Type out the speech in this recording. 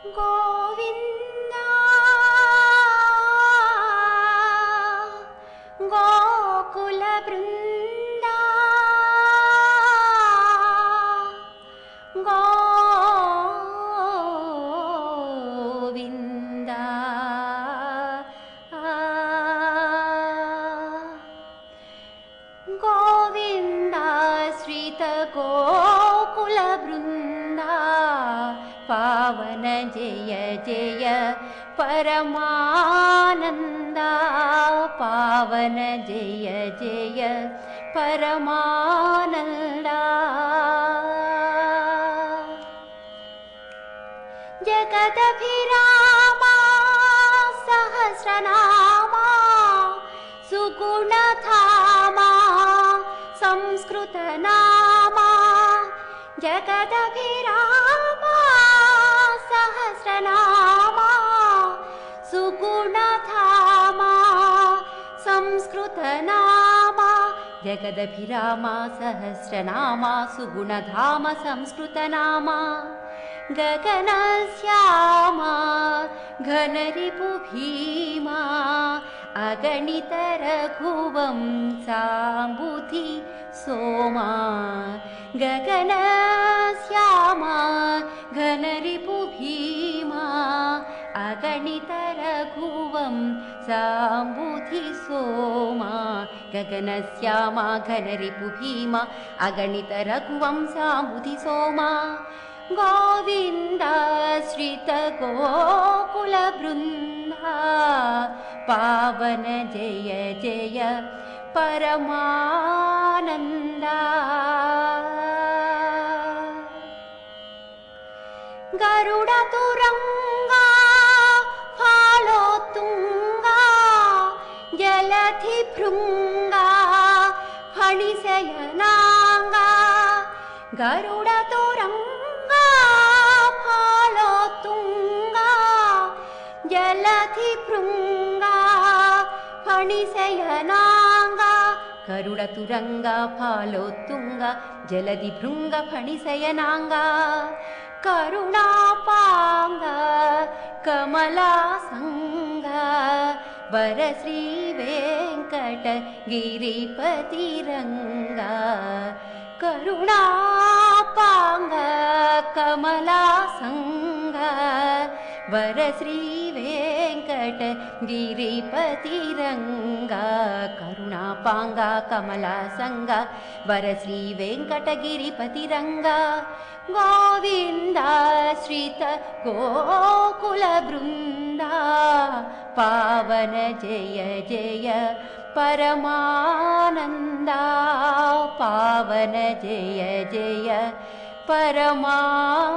गोविन्द गोकुलवृन्द गोविन्द गोविन्द श्रीत गोकुलवृन्द पावन जय जय परमानंद पावन जय जय परमानंद जगदभिरामा सहस्रनामा सुगुणधामा संस्कृतनामा जगदभिरामा सहस्रनामा सुगुणधामा संस्कृतनामा जगदभिरामा सहस्रनामा सुगुणधामा संस्कृतनामा गगनश्यामा घनरिपुभीमा अगणित रघुवंशाम्बुधि सोमा गगनश्यामा घनरिपुभीमा अगणित रघुवंशाम्बुधि सोमा गगनश्यामा घनरिपुभीमा अगणित रघुवंशाम्बुधि सोमा गोविन्द श्रीत गोकुलवृन्द पावन जय जय परमानंद गरुडतुरंगा फालोत्तुंगा जलधिभृंगा फणिशयनांगा गरुडतुरंगा फालोत्तुंगा जलधिभृंगा फणिशयनांगा गरुडतुरंगा फालोत्तुंगा जलधिभृंगा फणिशयनांगा करुणापांगा कमलासंगा वरश्री वेंकटगिरिपतिरंगा करुणापांगा कमलासंगा वरश्री वेंकटगिरिपतिरंगा करुणापांगा कमलासंगा वरश्री वेंकटगिरिपतिरंगा गोविन्द श्रीत गोकुलवृन्द पावन जय जय परमानंद पावन जय जय परमानंद।